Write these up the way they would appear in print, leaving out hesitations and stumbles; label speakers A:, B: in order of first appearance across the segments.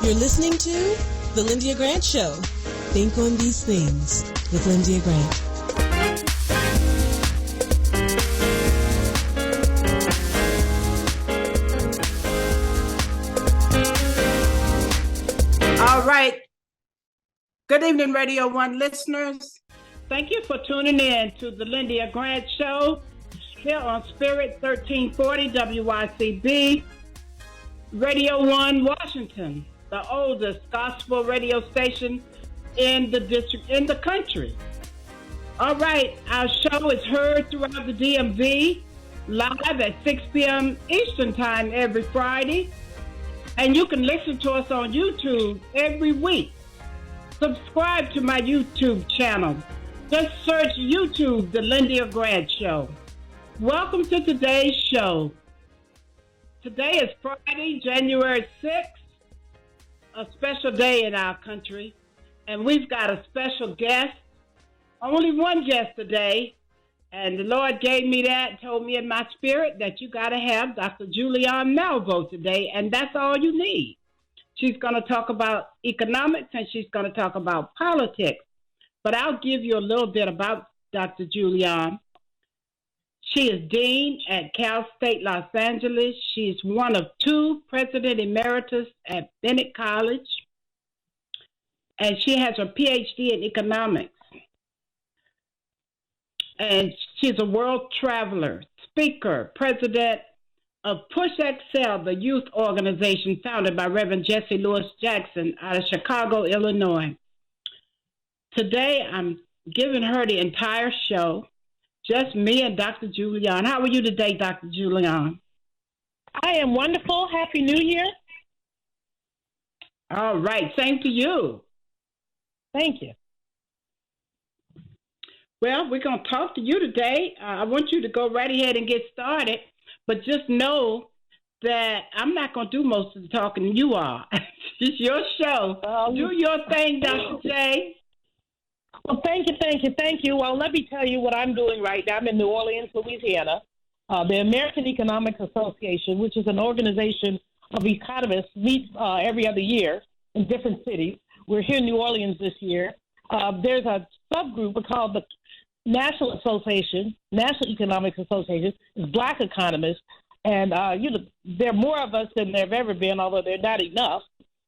A: You're listening to The Lyndia Grant Show. Think on these things with Lyndia Grant.
B: All right. Good evening, Radio 1 listeners. Thank you for tuning in to The Lyndia Grant Show here on Spirit 1340 WYCB, Radio 1 Washington, the oldest gospel radio station in the district, in the country. All right, our show is heard throughout the DMV, live at 6 p.m. Eastern Time every Friday, and you can listen to us on YouTube every week. Subscribe to my YouTube channel. Just search YouTube, The Lyndia Grant Show. Welcome to today's show. Today is Friday, January 6th, a special day in our country, and we've got a special guest. Only one guest today, and the Lord gave me that, told me in my spirit that you got to have Dr. Julianne Malveaux today, and that's all you need. She's going to talk about economics, and she's going to talk about politics. But I'll give you a little bit about Dr. Julianne. She is Dean at Cal State Los Angeles. She's one of two President Emeritus at Bennett College. And she has her PhD in economics. And she's a world traveler, speaker, president of Push Excel, the youth organization founded by Reverend Jesse Lewis Jackson out of Chicago, Illinois. Today, I'm giving her the entire show, just me and Dr. Julianne. How are you today, Dr. Julianne?
C: I am wonderful. Happy New Year.
B: All right. Same to you.
C: Thank you.
B: Well, we're going to talk to you today. I want you to go right ahead and get started, but just know that I'm not going to do most of the talking. You are. It's your show. Do your thing, Dr. J.
C: Well, thank you. Well, let me tell you what I'm doing right now. I'm in New Orleans, Louisiana. The American Economics Association, which is an organization of economists, meets every other year in different cities. We're here in New Orleans this year. There's a subgroup called the National Economics Association. It's Black economists, and there are more of us than there have ever been, although they're not enough.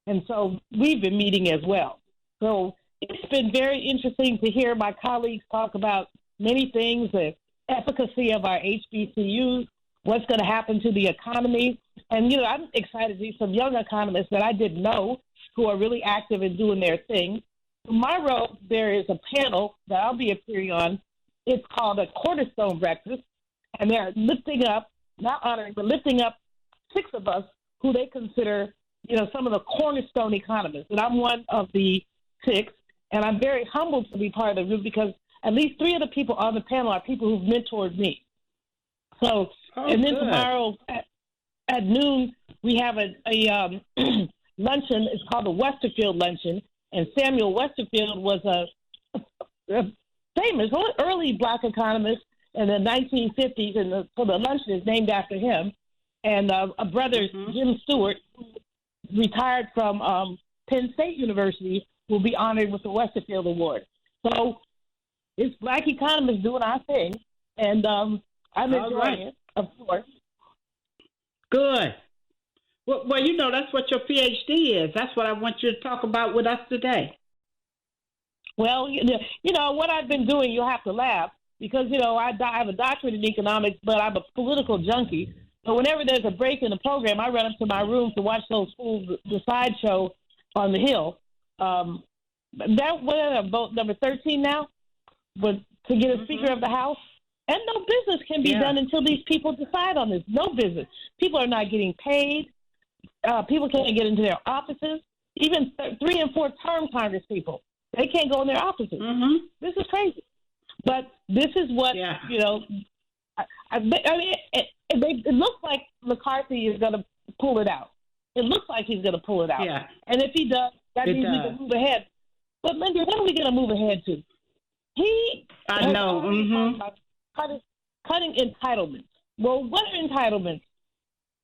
C: And so we've been meeting as well. So it's been very interesting to hear my colleagues talk about many things, the efficacy of our HBCUs, what's going to happen to the economy. And, I'm excited to see some young economists that I didn't know who are really active in doing their thing. Tomorrow, there is a panel that I'll be appearing on. It's called a Cornerstone Breakfast, and they're lifting up, not honoring, but lifting up 6 of us who they consider, some of the cornerstone economists. And I'm one of the 6. And I'm very humbled to be part of the group because at least 3 of the people on the panel are people who've mentored me. So, and then tomorrow at noon, we have a luncheon. It's called the Westerfield Luncheon. And Samuel Westerfield was a famous early Black economist in the 1950s. And so the luncheon is named after him. And a brother, Jim Stewart, who retired from Penn State University, will be honored with the Westerfield Award. So it's Black economists doing our thing, and I'm enjoying it, of course.
B: Good. Well, that's what your PhD is. That's what I want you to talk about with us today.
C: Well, what I've been doing, you'll have to laugh, because, I have a doctorate in economics, but I'm a political junkie. So whenever there's a break in the program, I run up to my room to watch those fools, the sideshow on the Hill. Vote number 13 now, but to get a Speaker of the House, and no business can be done until these people decide on this. No business. People are not getting paid. People can't get into their offices. Even 3 and 4 term Congress people, they can't go in their offices. This is crazy. But this is what it looks like McCarthy is going to pull it out. It looks like he's going to pull it out.
B: Yeah.
C: And if he does, that means we can move ahead. But, Lyndia, what are we going to move ahead to?
B: I know.
C: Cutting entitlements. Well, what are entitlements?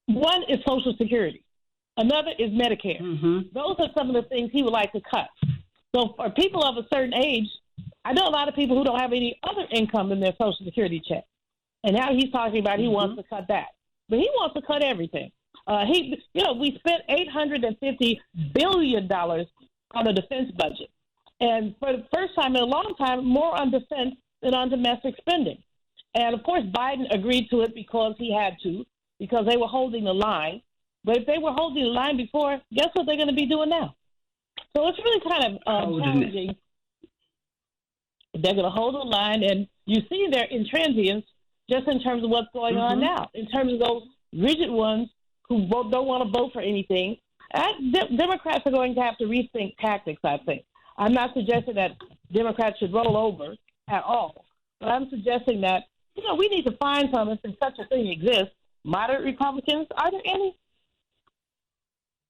C: One is Social Security. Another is Medicare. Those are some of the things he would like to cut. So for people of a certain age, I know a lot of people who don't have any other income than their Social Security check. And now he's talking about he wants to cut that. But he wants to cut everything. We spent $850 billion on the defense budget. And for the first time in a long time, more on defense than on domestic spending. And, of course, Biden agreed to it because he had to, because they were holding the line. But if they were holding the line before, guess what they're going to be doing now? So it's really kind of challenging. They're going to hold the line, and you see their intransience just in terms of what's going on now, in terms of those rigid ones who don't want to vote for anything. Democrats are going to have to rethink tactics, I think. I'm not suggesting that Democrats should roll over at all, but I'm suggesting that, we need to find something if such a thing exists. Moderate Republicans, are there any?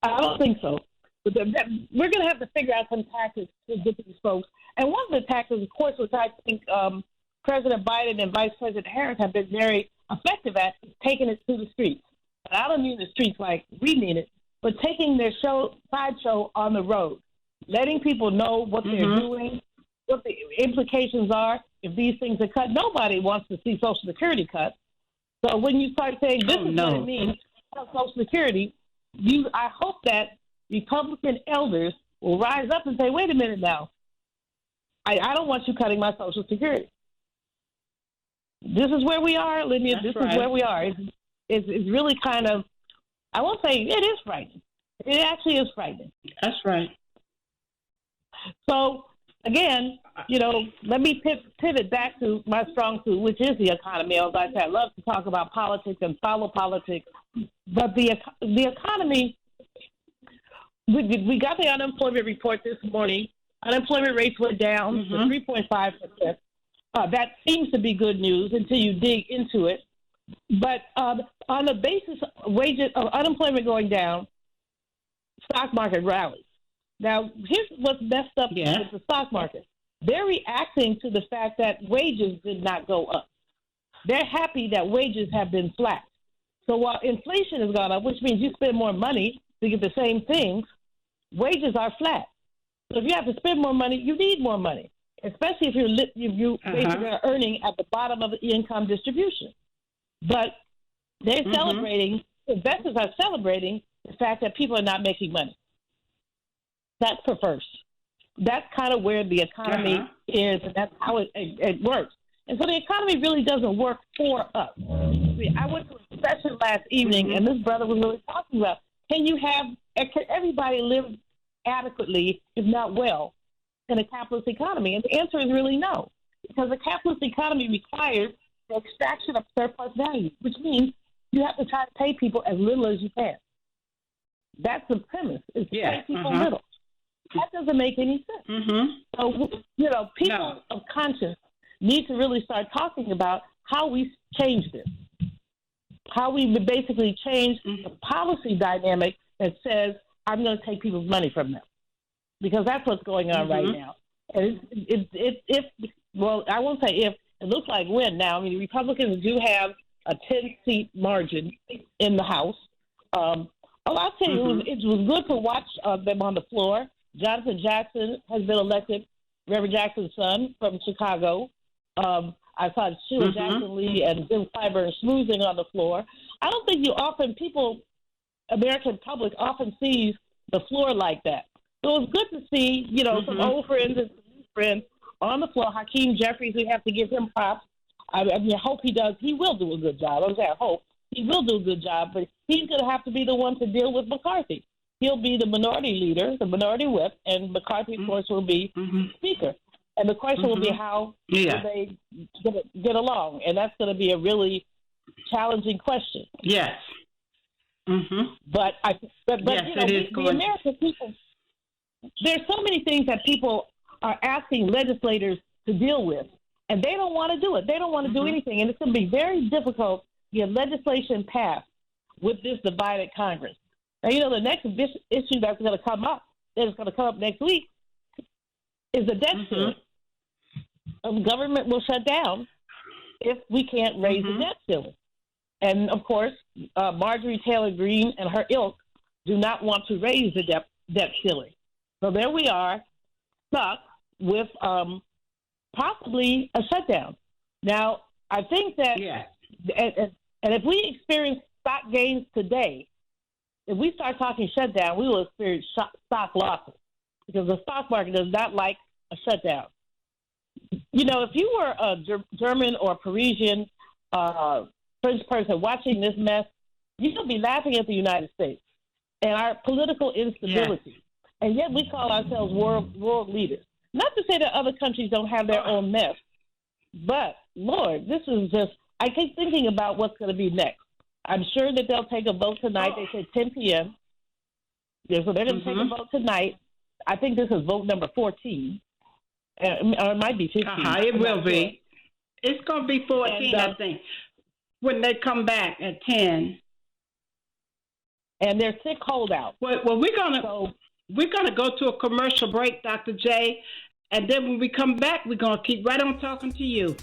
C: I don't think so. But we're going to have to figure out some tactics to get these folks. And one of the tactics, of course, which I think President Biden and Vice President Harris have been very effective at, is taking it to the streets. And I don't mean the streets like we mean it, but taking their sideshow on the road, letting people know what they're doing, what the implications are if these things are cut. Nobody wants to see Social Security cut. So when you start saying this is what it means, Social Security, I hope that Republican elders will rise up and say, wait a minute now, I don't want you cutting my Social Security. This is where we are, Lyndia. This is where we are. It's really kind of, I won't say it is frightening. It actually is frightening.
B: That's right.
C: So, again, let me pivot back to my strong suit, which is the economy. As I said, I love to talk about politics and follow politics. But the economy, we got the unemployment report this morning. Unemployment rates went down to 3.5%. That seems to be good news until you dig into it. But on the basis of unemployment going down, stock market rallies. Now, here's what's messed up with the stock market. They're reacting to the fact that wages did not go up. They're happy that wages have been flat. So while inflation has gone up, which means you spend more money to get the same things, wages are flat. So if you have to spend more money, you need more money, especially if you basically are earning at the bottom of the income distribution. But they're celebrating, investors are celebrating the fact that people are not making money. That's perverse. That's kind of where the economy is, and that's how it works. And so the economy really doesn't work for us. I went to a session last evening, and this brother was really talking about, can everybody live adequately, if not well, in a capitalist economy? And the answer is really no, because a capitalist economy requires the extraction of surplus value, which means you have to try to pay people as little as you can. That's the premise, is to pay people little. That doesn't make any sense. So, people of conscience need to really start talking about how we change this, how we basically change the policy dynamic that says, I'm going to take people's money from them, because that's what's going on right now. And I won't say if, it looks like when now. I mean, the Republicans do have a 10-seat margin in the House. I'll tell you, it was good to watch them on the floor. Jonathan Jackson has been elected, Reverend Jackson's son from Chicago. I saw Sheila Jackson Lee and Jim Clyburn schmoozing on the floor. I don't think American public often sees the floor like that. So it was good to see, some old friends and some new friends on the floor. Hakeem Jeffries, we have to give him props. I hope he does. He will do a good job. I hope he will do a good job, but he's going to have to be the one to deal with McCarthy. He'll be the minority leader, the minority whip, and McCarthy, of course, will be speaker. And the question will be how will they get along, and that's going to be a really challenging question.
B: Yes.
C: But the American people, there's so many things that people are asking legislators to deal with, and they don't want to do it. They don't want to do anything, and it's going to be very difficult to get legislation passed with this divided Congress. Now, the next issue that's going to come up next week, is the debt ceiling. Government will shut down if we can't raise the debt ceiling. And, of course, Marjorie Taylor Greene and her ilk do not want to raise the debt ceiling. So there we are, stuck with possibly a shutdown. Now, I think that, and if we experience stock gains today, if we start talking shutdown, we will experience stock losses because the stock market does not like a shutdown. You know, if you were a German or Parisian French person watching this mess, you'll be laughing at the United States and our political instability. And yet we call ourselves world leaders. Not to say that other countries don't have their own mess, but, Lord, this is just, I keep thinking about what's going to be next. I'm sure that they'll take a vote tonight. They said 10 p.m. So they're going to take a vote tonight. I think this is vote number 14. Or it might be 15.
B: It will be. It's going to be 14, I think, when they come back at 10.
C: And they're sick holdouts.
B: Well, we're going to go to a commercial break, Dr. J, and then when we come back, we're going to keep right on talking to you.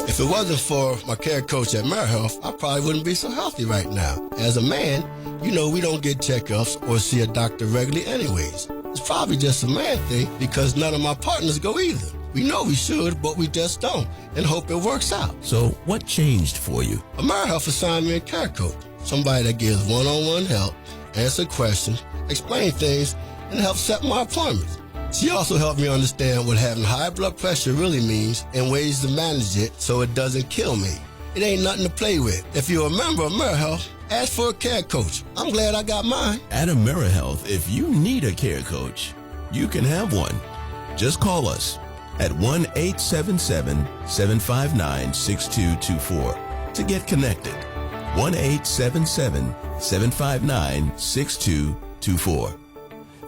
D: If it wasn't for my care coach at AmeriHealth, I probably wouldn't be so healthy right now. As a man, you know we don't get checkups or see a doctor regularly anyways. It's probably just a man thing because none of my partners go either. We know we should, but we just don't, and hope it works out.
E: So what changed for you?
D: AmeriHealth assigned me a care coach, somebody that gives one-on-one help, answer questions, explain things, and help set my appointments. She also helped me understand what having high blood pressure really means and ways to manage it so it doesn't kill me. It ain't nothing to play with. If you're a member of AmeriHealth, ask for a care coach. I'm glad I got mine.
E: At AmeriHealth, if you need a care coach, you can have one. Just call us at 1-877-759-6224 to get connected. 1-877-759-6224.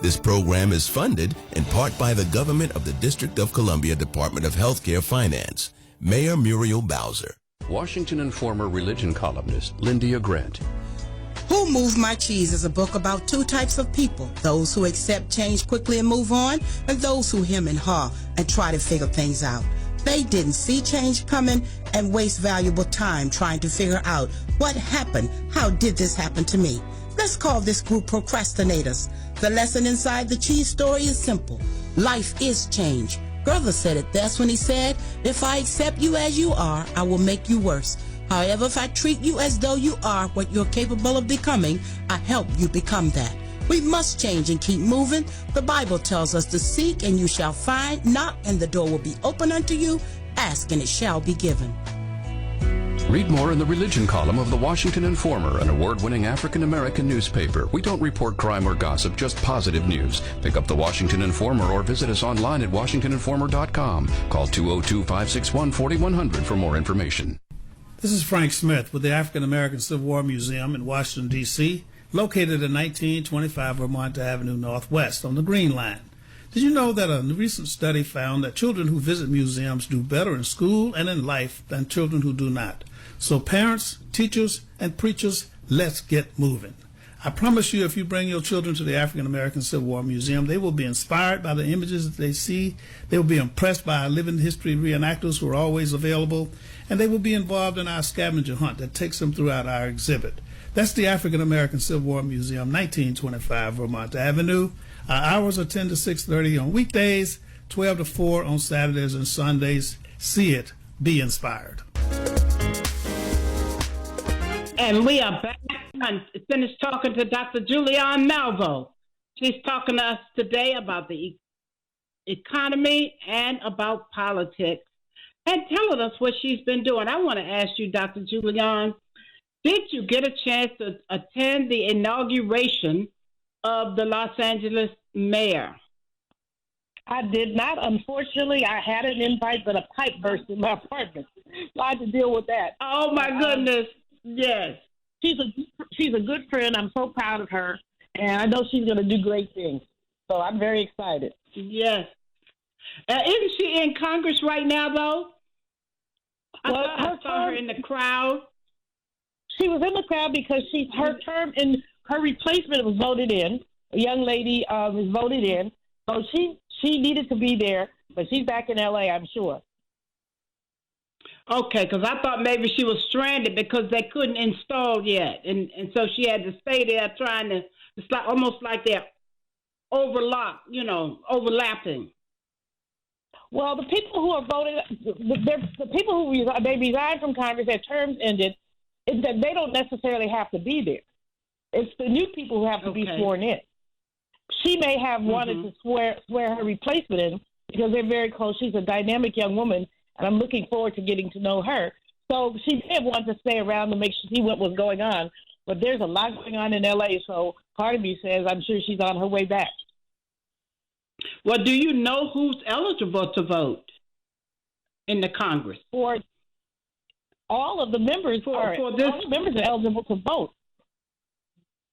E: This program is funded in part by the government of the District of Columbia Department of Healthcare Finance. Mayor Muriel Bowser.
F: Washington Informer religion columnist Lyndia Grant.
G: Who Moved My Cheese is a book about two types of people, those who accept change quickly and move on, and those who hem and haw and try to figure things out. They didn't see change coming and waste valuable time trying to figure out what happened. How did this happen to me? Let's call this group procrastinators. The lesson inside the cheese story is simple. Life is change. Brother said it best when he said, if I accept you as you are, I will make you worse. However, if I treat you as though you are what you're capable of becoming, I help you become that. We must change and keep moving. The Bible tells us to seek and you shall find, knock and the door will be open unto you, ask and it shall be given.
F: Read more in the religion column of the Washington Informer, an award-winning African-American newspaper. We don't report crime or gossip, just positive news. Pick up the Washington Informer or visit us online at washingtoninformer.com. Call 202-561-4100 for more information.
H: This is Frank Smith with the African American Civil War Museum in Washington, D.C., located at 1925 Vermont Avenue Northwest on the Green Line. Did you know that a recent study found that children who visit museums do better in school and in life than children who do not? So parents, teachers, and preachers, let's get moving. I promise you, if you bring your children to the African American Civil War Museum, they will be inspired by the images that they see. They will be impressed by our living history reenactors who are always available, and they will be involved in our scavenger hunt that takes them throughout our exhibit. That's the African American Civil War Museum, 1925 Vermont Avenue. Our hours are 10 to 6:30 on weekdays, 12 to 4 on Saturdays and Sundays. See it, be inspired.
B: And we are back and finished talking to Dr. Julianne Malveaux. She's talking to us today about the economy and about politics and telling us what she's been doing. I want to ask you, Dr. Julianne, did you get a chance to attend the inauguration of the Los Angeles mayor?
C: I did not. Unfortunately, I had an invite, but a pipe burst in my apartment. So I had to deal with that.
B: Oh, my goodness. Yes.
C: She's a good friend. I'm so proud of her, and I know she's going to do great things. So I'm very excited.
B: Yes. Isn't she in Congress right now, though? I saw her in the crowd.
C: She was in the crowd because her term and her replacement was voted in. A young lady was voted in. So she needed to be there, but she's back in L.A., I'm sure.
B: Okay, because I thought maybe she was stranded because they couldn't install yet, and so she had to stay there trying to. It's like almost like they're overlapping.
C: Well, the people who are voting, the people who they resigned from Congress, their terms ended. Is that they don't necessarily have to be there. It's the new people who have to be sworn in. She may have wanted to swear her replacement in because they're very close. She's a dynamic young woman, and I'm looking forward to getting to know her. So she may have wanted to stay around to see what was going on. But there's a lot going on in L.A., so part of me says I'm sure she's on her way back.
B: Well, do you know who's eligible to vote in the Congress?
C: For all of the members all the members are eligible to vote.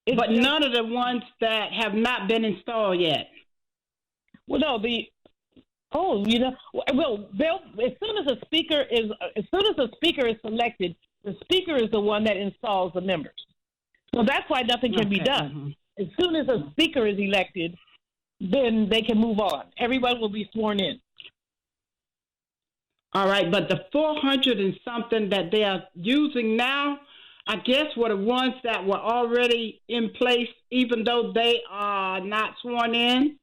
B: But none of the ones that have not been installed yet.
C: Well, no, as soon as a speaker is selected, the speaker is the one that installs the members. So that's why nothing can be done. As soon as a speaker is elected, then they can move on. Everyone will be sworn in.
B: All right, but the 400 and something that they are using now, I guess were the ones that were already in place, even though they are not sworn in.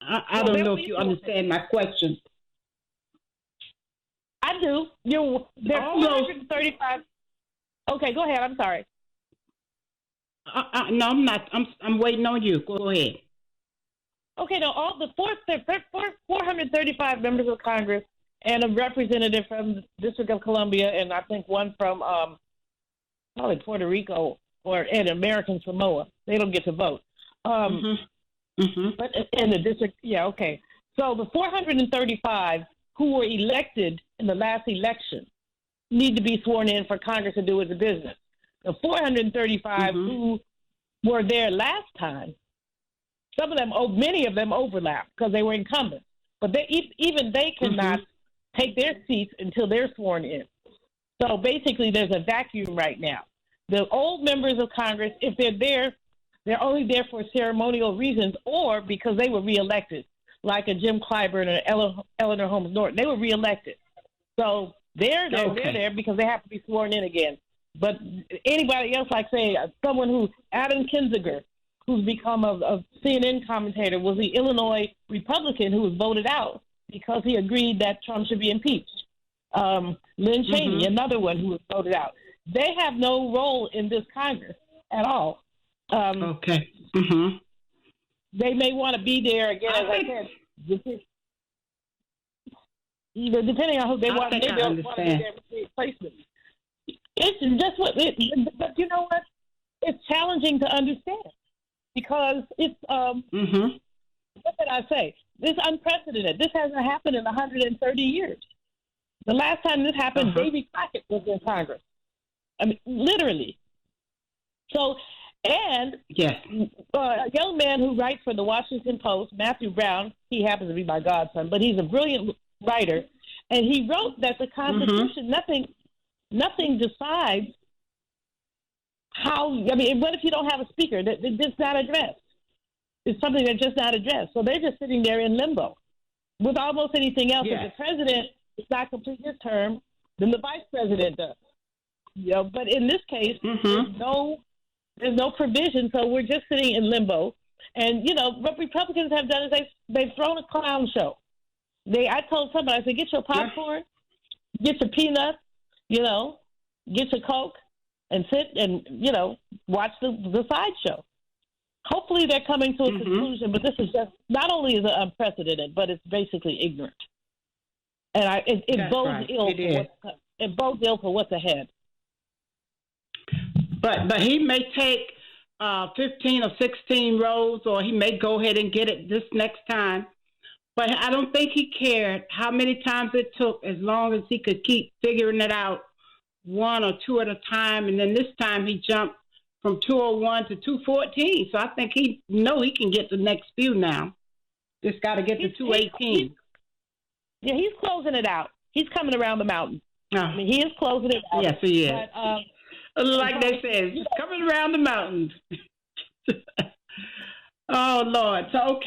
B: I don't know if you understand my question.
C: I do. They're 435. Okay, go ahead. I'm sorry.
B: No, I'm not. I'm waiting on you. Go ahead.
C: Okay, now all the 435 members of Congress and a representative from the District of Columbia, and I think one from probably Puerto Rico and American Samoa. They don't get to vote. But in the district, okay. So the 435 who were elected in the last election need to be sworn in for Congress to do its business. The 435 who were there last time, many of them overlap because they were incumbents. But even they cannot take their seats until they're sworn in. So basically, there's a vacuum right now. The old members of Congress, if they're there, they're only there for ceremonial reasons or because they were reelected, like a Jim Clyburn or Eleanor Holmes Norton. They were reelected. So they're there because they have to be sworn in again. But anybody else, like, say, someone Adam Kinzinger, who's become a CNN commentator, was the Illinois Republican who was voted out because he agreed that Trump should be impeached. Lynn Cheney, another one who was voted out. They have no role in this Congress at all. They may want to be there again, as I said. Depending on who they want, maybe they'll want to be there with the replacement. It's just but you know what? It's challenging to understand because it's what did I say? This is unprecedented. This hasn't happened in 130 years. The last time this happened, Davy Crockett was in Congress. I mean, literally. So, and a young man who writes for the Washington Post, Matthew Brown, he happens to be my godson, but he's a brilliant writer, and he wrote that the Constitution, nothing decides how. I mean, what if you don't have a speaker? That's not addressed. It's something that's just not addressed. So they're just sitting there in limbo. With almost anything else, if the president does not complete his term, then the vice president does. But in this case, there's no provision, so we're just sitting in limbo. And what Republicans have done is they've thrown a clown show. I told somebody, I said, get your popcorn, get your peanuts, get your Coke, and sit and watch the sideshow. Hopefully they're coming to a conclusion, but this is just not only is it unprecedented, but it's basically ignorant. And it bodes ill for what's ahead.
B: But he may take 15 or 16 rows, or he may go ahead and get it this next time. But I don't think he cared how many times it took, as long as he could keep figuring it out one or two at a time. And then this time he jumped from 201 to 214. So I think he can get the next few now. Just got to get to 218.
C: He's closing it out. He's coming around the mountain. I mean, he is closing it out.
B: Yes, he is.
C: But,
B: like they said, he's coming around the mountains. Oh, Lord. So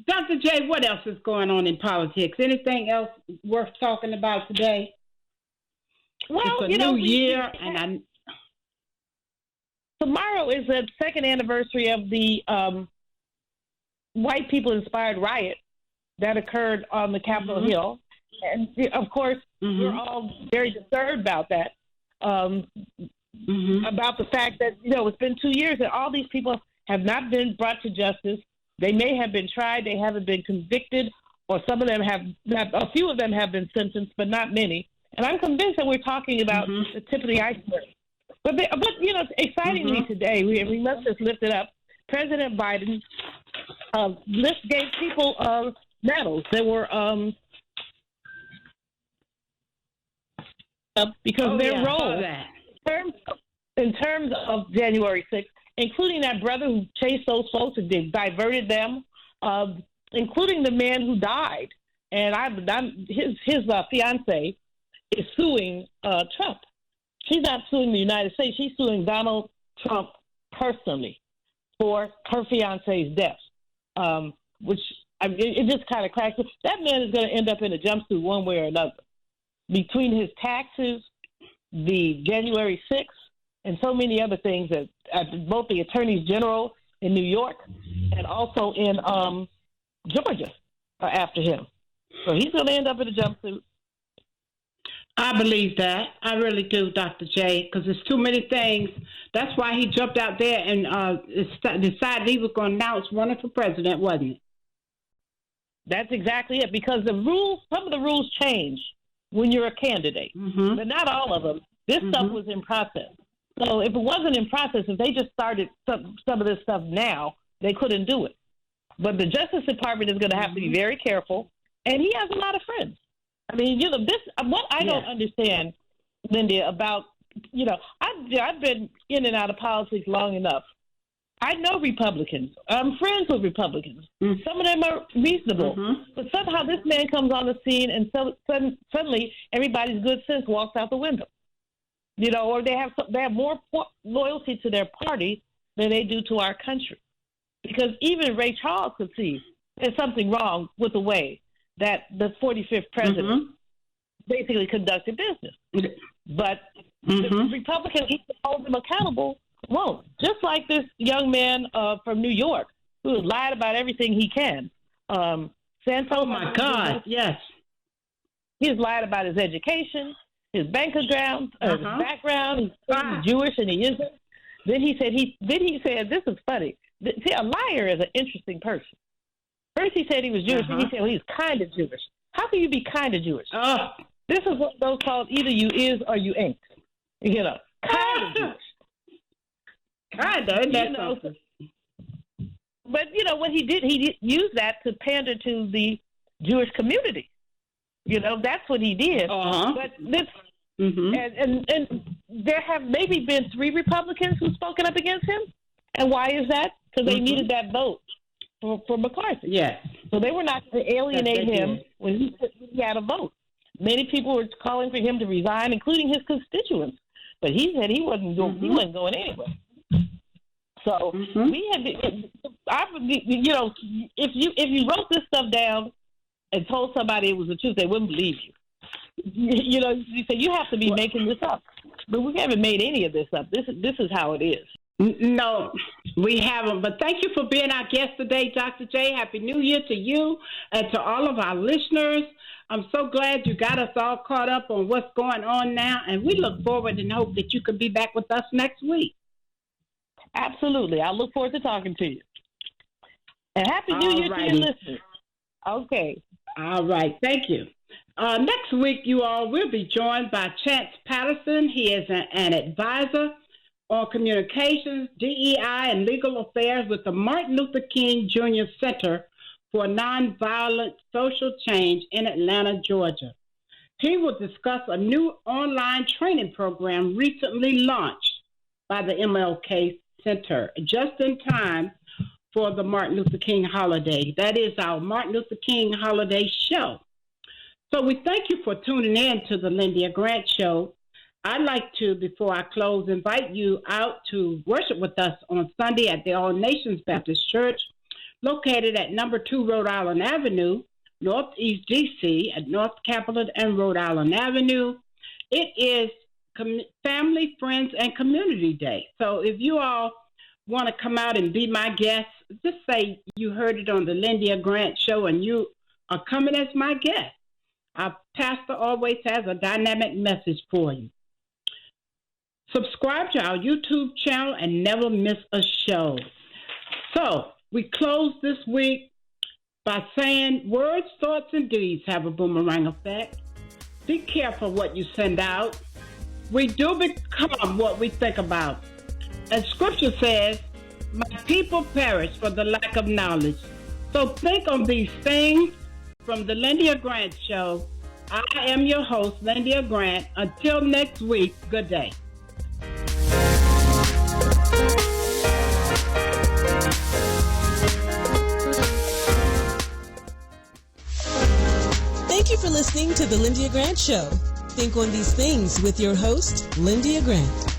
B: Dr. J, what else is going on in politics? Anything else worth talking about today?
C: Well,
B: it's a new year,
C: tomorrow is the second anniversary of the white people-inspired riot that occurred on the Capitol Hill. And, of course, we're all very disturbed about that, about the fact that, it's been 2 years and all these people have not been brought to justice. They may have been tried. They haven't been convicted, or some of them a few of them have been sentenced, but not many. And I'm convinced that we're talking about the tip of the iceberg. But excitingly today, we must just lift it up. President Biden gave people medals. There were because their role in terms of January 6th, including that brother who chased those folks and diverted them, including the man who died, and his fiance is suing Trump. She's not suing the United States. She's suing Donald Trump personally for her fiance's death, which it just kind of cracks. That man is going to end up in a jumpsuit one way or another. Between his taxes, the January 6th, and so many other things that both the attorneys general in New York and also in Georgia are after him. So he's going to end up in a jumpsuit.
B: I believe that. I really do, Dr. J, because there's too many things. That's why he jumped out there and decided he was going to announce running for president, wasn't it?
C: That's exactly it, because some of the rules change when you're a candidate, but not all of them. This stuff was in process. So if it wasn't in process, if they just started some of this stuff now, they couldn't do it. But the Justice Department is going to have to be very careful, and he has a lot of friends. I mean, what I don't understand, Lyndia, about, I've been in and out of politics long enough. I know Republicans. I'm friends with Republicans. Some of them are reasonable. But somehow this man comes on the scene and suddenly everybody's good sense walks out the window. Or they have more loyalty to their party than they do to our country. Because even Ray Charles could see there's something wrong with the way that the 45th president basically conducted business. But the Republicans need to hold them accountable. Won't. Just like this young man from New York who has lied about everything he can. Santos.
B: Oh, my God, yes.
C: He's lied about his education, his bank accounts, his background. He's Jewish and he isn't. Then he said, this is funny. See, a liar is an interesting person. First he said he was Jewish, and he said, well, he's kind of Jewish. How can you be kind of Jewish? This is what those called either you is or you ain't. Kind of Jewish.
B: Kind of.
C: But, what he did use that to pander to the Jewish community. That's what he did. But this, and there have maybe been 3 Republicans who've spoken up against him. And why is that? Because they needed that vote for McCarthy.
B: Yes.
C: So they were not to alienate him when he had a vote. Many people were calling for him to resign, including his constituents. But he said he wasn't going anywhere. So we had, if you wrote this stuff down and told somebody it was the truth, they wouldn't believe you. You say you have to be making this up, but we haven't made any of this up. This is how it is.
B: No, we haven't. But thank you for being our guest today, Dr. J. Happy New Year to you and to all of our listeners. I'm so glad you got us all caught up on what's going on now, and we look forward and hope that you can be back with us next week.
C: Absolutely. I look forward to talking to you. And Happy New Year to your listeners. Okay.
B: All right. Thank you. Next week, you all will be joined by Chance Patterson. He is an advisor on communications, DEI, and legal affairs with the Martin Luther King Jr. Center for Nonviolent Social Change in Atlanta, Georgia. He will discuss a new online training program recently launched by the MLK Center just in time for the Martin Luther King holiday. That is our Martin Luther King holiday show. So we thank you for tuning in to the Lyndia Grant Show. I'd like to, before I close, invite you out to worship with us on Sunday at the All Nations Baptist Church. located at number 2 Rhode Island Avenue, Northeast D.C., at North Capitol and Rhode Island Avenue. It is Family, Friends, and Community Day. So if you all want to come out and be my guest, just say you heard it on the Lyndia Grant Show and you are coming as my guest. Our pastor always has a dynamic message for you. Subscribe to our YouTube channel and never miss a show. So we close this week by saying words, thoughts, and deeds have a boomerang effect. Be careful what you send out. We do become what we think about. As Scripture says, my people perish for the lack of knowledge. So think on these things. From the Lyndia Grant Show, I am your host, Lyndia Grant. Until next week, good day.
A: Thank you for listening to the Lyndia Grant Show. Think on these things with your host, Lyndia Grant.